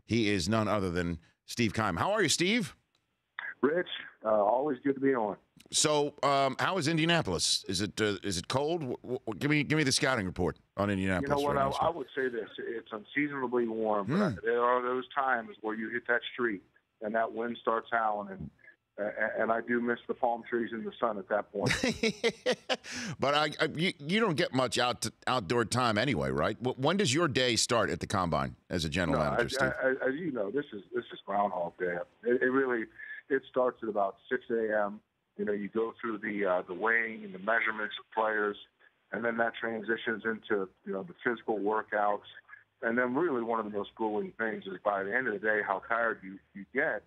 He is none other than Steve Keim. How are you, Steve? Rich, always good to be on. So, how is Indianapolis? Is it cold? Give me the scouting report on Indianapolis. You know what? Right now, I would say this: it's unseasonably warm. But there are those times where you hit that street and that wind starts howling, and I do miss the palm trees in the sun at that point. But you don't get much outdoor time anyway, right? When does your day start at the combine as a general manager, Steve? As you know, this is Groundhog Day. It starts at about 6 a.m. You know, you go through the weighing and the measurements of players, and then that transitions into the physical workouts. And then really one of the most grueling things is by the end of the day how tired you get.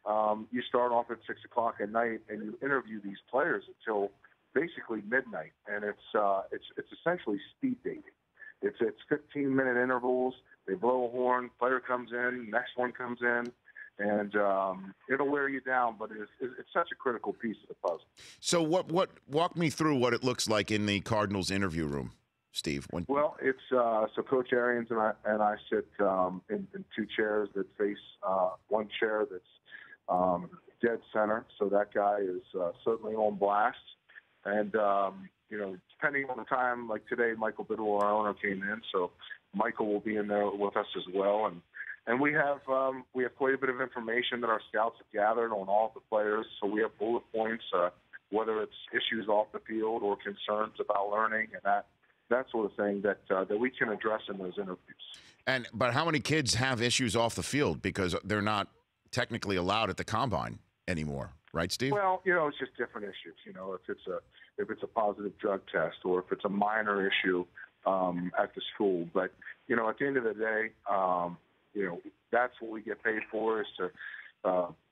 You start off at 6 o'clock at night and you interview these players until basically midnight, and it's essentially speed dating. It's 15-minute intervals. They blow a horn, player comes in, next one comes in. And it'll wear you down, but it's such a critical piece of the puzzle. So walk me through what it looks like in the Cardinals interview room, Steve. Well, it's so Coach Arians and I sit in two chairs that face one chair that's dead center. So that guy is certainly on blast. And depending on the time, like today, Michael Biddle, our owner, came in, so Michael will be in there with us as well. And we have quite a bit of information that our scouts have gathered on all of the players. So we have bullet points, whether it's issues off the field or concerns about learning and that sort of thing that we can address in those interviews. But how many kids have issues off the field because they're not technically allowed at the combine anymore, right, Steve? Well, it's just different issues. If it's a positive drug test or if it's a minor issue at the school. But at the end of the day. That's what we get paid for, is to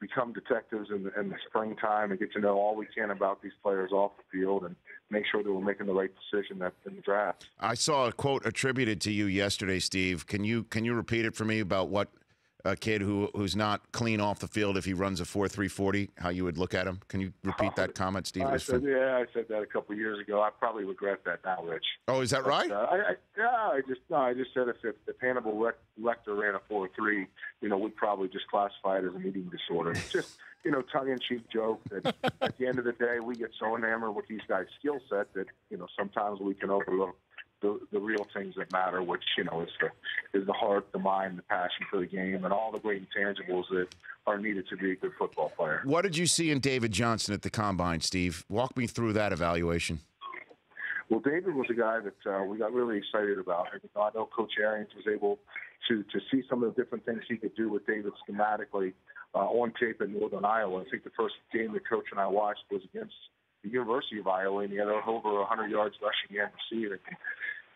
become detectives in the springtime and get to know all we can about these players off the field and make sure that we're making the right decision in the draft. I saw a quote attributed to you yesterday, Steve. Can you repeat it for me about what a kid who's not clean off the field, if he runs a 4.3 40, how you would look at him? Can you repeat that comment, Steve? I said that a couple of years ago. I probably regret that now, Rich. Oh, is that right? I just said if Hannibal Lecter ran a 4.3, we'd probably just classify it as an eating disorder. It's just, tongue-in-cheek joke that at the end of the day, we get so enamored with these guys' skill set that, sometimes we can overlook the real things that matter, which, is the heart, the mind, the passion for the game, and all the great intangibles that are needed to be a good football player. What did you see in David Johnson at the Combine, Steve? Walk me through that evaluation. Well, David was a guy that we got really excited about. I know Coach Arians was able to see some of the different things he could do with David schematically on tape in Northern Iowa. I think the first game the coach and I watched was against the University of Iowa, and he had over 100 yards rushing and receiving.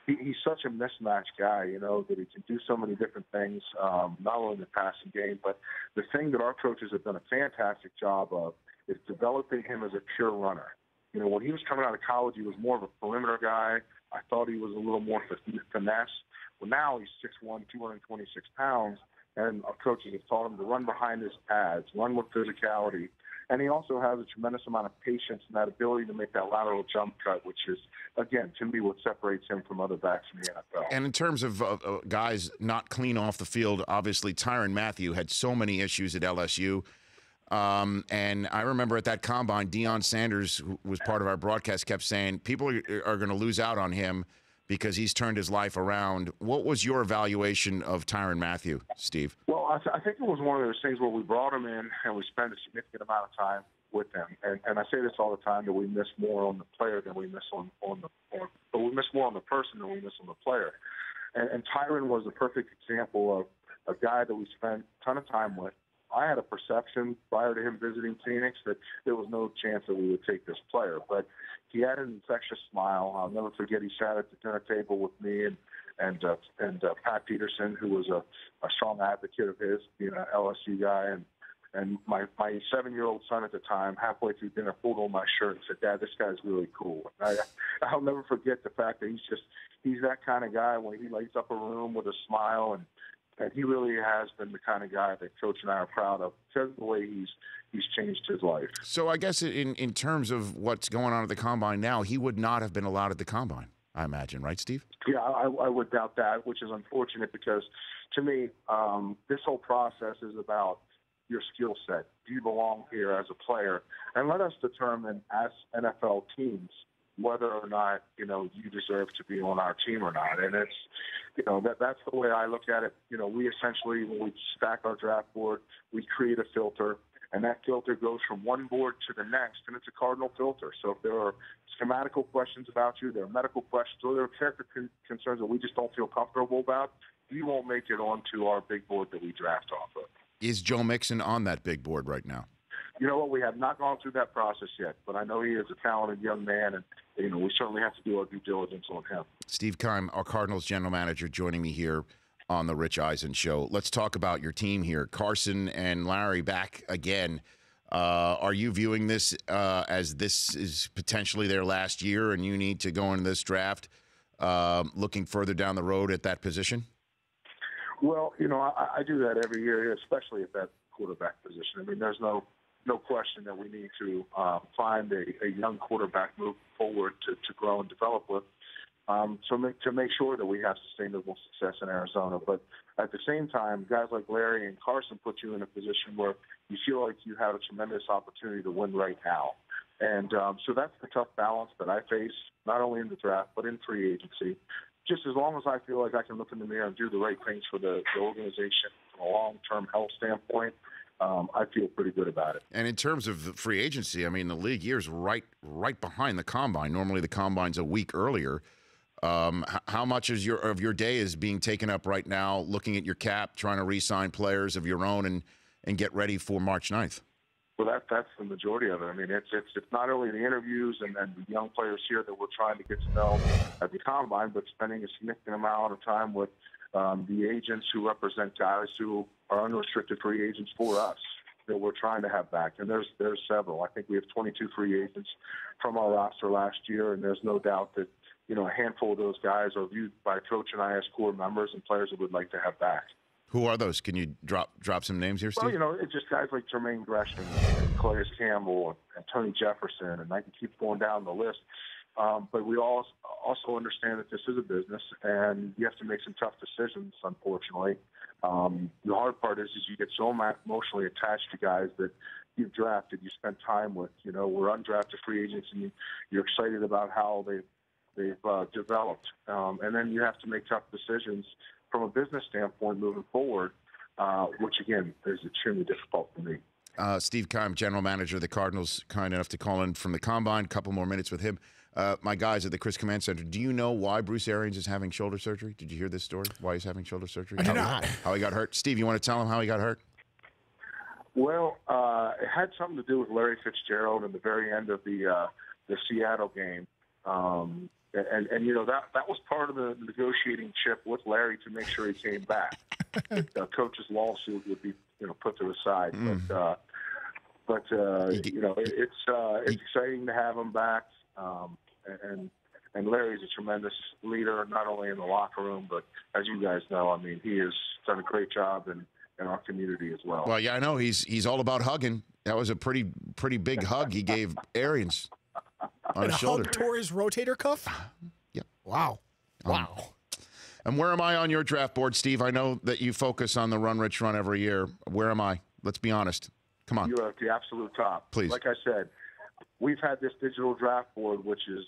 He's such a mismatched guy, that he can do so many different things, not only in the passing game, but the thing that our coaches have done a fantastic job of is developing him as a pure runner. When he was coming out of college, he was more of a perimeter guy. I thought he was a little more finesse. Well, now he's 6'1", 226 pounds, and our coaches have taught him to run behind his pads, run with physicality. And he also has a tremendous amount of patience and that ability to make that lateral jump cut, which is, again, to me, what separates him from other backs in the NFL. And in terms of guys not clean off the field, obviously Tyrann Mathieu had so many issues at LSU. And I remember at that combine, Deion Sanders, who was part of our broadcast, kept saying people are going to lose out on him because he's turned his life around. What was your evaluation of Tyrann Mathieu, Steve? Well, I think it was one of those things where we brought him in and we spent a significant amount of time with him. And I say this all the time, that we miss more on the player than we miss but we miss more on the person than we miss on the player. And Tyrann was the perfect example of a guy that we spent a ton of time with. I had a perception prior to him visiting Phoenix that there was no chance that we would take this player, but he had an infectious smile. I'll never forget, he sat at the dinner table with me and Pat Peterson, who was a strong advocate of his, being an LSU guy, and my 7-year-old son at the time, halfway through dinner, pulled on my shirt and said, "Dad, this guy's really cool." And I'll never forget the fact that he's that kind of guy when he lights up a room with a smile, and he really has been the kind of guy that Coach and I are proud of because of the way he's changed his life. So I guess in terms of what's going on at the Combine now, he would not have been allowed at the Combine. I imagine, right, Steve? Yeah, I would doubt that, which is unfortunate because, to me, this whole process is about your skill set. Do you belong here as a player? And let us determine as NFL teams whether or not, you deserve to be on our team or not. And it's, that's the way I look at it. We essentially, when we stack our draft board, we create a filter, and that filter goes from one board to the next, and it's a cardinal filter. So if there are schematical questions about you, there are medical questions, or there are character concerns that we just don't feel comfortable about, you won't make it onto our big board that we draft off of. Is Joe Mixon on that big board right now? You know what? We have not gone through that process yet, but I know he is a talented young man, and we certainly have to do our due diligence on him. Steve Keim, our Cardinals general manager, joining me here on the Rich Eisen Show. Let's talk about your team here. Carson and Larry back again. Are you viewing this as this is potentially their last year, and you need to go into this draft looking further down the road at that position? Well, I do that every year, especially at that quarterback position. I mean, there's no question that we need to find a young quarterback move forward to grow and develop with, to make sure that we have sustainable success in Arizona. But at the same time, guys like Larry and Carson put you in a position where you feel like you have a tremendous opportunity to win right now. And so that's the tough balance that I face, not only in the draft, but in free agency. Just as long as I feel like I can look in the mirror and do the right things for the organization from a long-term health standpoint, I feel pretty good about it. And in terms of the free agency, I mean, the league year is right behind the combine. Normally, the combine's a week earlier. How much of your day is being taken up right now, looking at your cap, trying to re-sign players of your own, and get ready for March 9th? Well, that's the majority of it. I mean, it's not only the interviews and the young players here that we're trying to get to know at the combine, but spending a significant amount of time with the agents who represent guys who are unrestricted free agents for us that we're trying to have back. And there's several. I think we have 22 free agents from our roster last year, and there's no doubt that a handful of those guys are viewed by Coach and I as core members and players that we'd like to have back. Who are those? Can you drop some names here, Steve? Well, it's just guys like Jermaine Gresham and Calais Campbell and Tony Jefferson, and I can keep going down the list. But we also understand that this is a business, and you have to make some tough decisions, unfortunately. The hard part is you get so emotionally attached to guys that you've drafted, you spend time with. We're undrafted free agents, and you're excited about how they've developed. And then you have to make tough decisions from a business standpoint moving forward, which, again, is extremely difficult for me. Steve Keim, general manager of the Cardinals, kind enough to call in from the Combine. A couple more minutes with him. My guys at the Chris Command Center, do you know why Bruce Arians is having shoulder surgery? Did you hear this story, why he's having shoulder surgery? I did not. How he got hurt? Steve, you want to tell him how he got hurt? Well, it had something to do with Larry Fitzgerald in the very end of the Seattle game. And that was part of the negotiating chip with Larry to make sure he came back. The coach's lawsuit would be put to the side, but it's exciting to have him back. And Larry's a tremendous leader, not only in the locker room, but as you guys know, I mean, he has done a great job in our community as well. Well, yeah, I know he's all about hugging. That was a pretty big hug he gave Arians on his shoulder. Hug tore his rotator cuff? Yep. Wow. Wow. And where am I on your draft board, Steve? I know that you focus on the Run Rich Run every year. Where am I? Let's be honest. Come on. You're at the absolute top. Please. Like I said, we've had this digital draft board, which is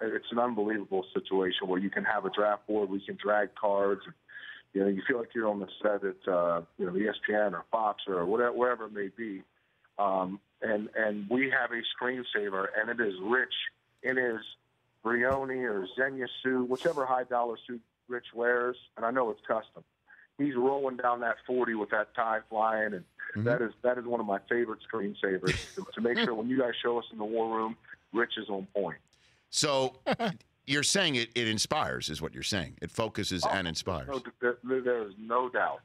it's an unbelievable situation where you can have a draft board where you can drag cards. You feel like you're on the set at ESPN or Fox or wherever it may be. And we have a screensaver, and it is Rich. It is Brioni or Xenia suit, whichever high-dollar suit Rich wears, and I know it's custom. He's rolling down that 40 with that tie flying, and that is one of my favorite screensavers to make sure when you guys show us in the war room, Rich is on point. So you're saying it inspires, is what you're saying. It focuses and inspires. No, there is no doubt.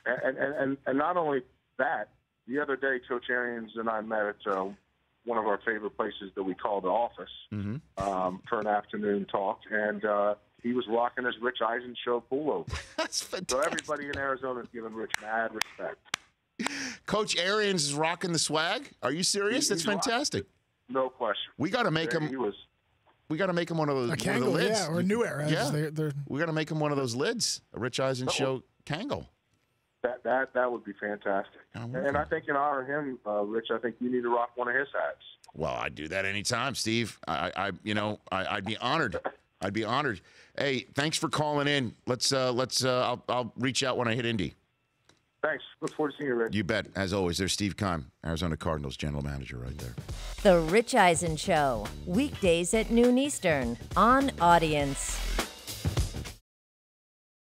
And not only that, the other day, Coach Arians and I met at one of our favorite places that we call the office for an afternoon talk, and he was rocking his Rich Eisen Show pullover. That's fantastic. So everybody in Arizona is giving Rich mad respect. Coach Arians is rocking the swag? Are you serious? That's fantastic. No question. We got to make him. We got to make him one of those A one of the Kangol, lids. yeah, or a New Era. Yeah. They're We got to make him one of those lids. A Rich Eisen show Kangol. That would be fantastic. And I think in honor of him, Rich, I think you need to rock one of his hats. Well, I'd do that anytime, Steve. I'd be honored. I'd be honored. Hey, thanks for calling in. I'll reach out when I hit Indy. Thanks. Look forward to seeing you, Rich. You bet. As always, there's Steve Keim, Arizona Cardinals general manager right there. The Rich Eisen Show, weekdays at noon Eastern on Audience.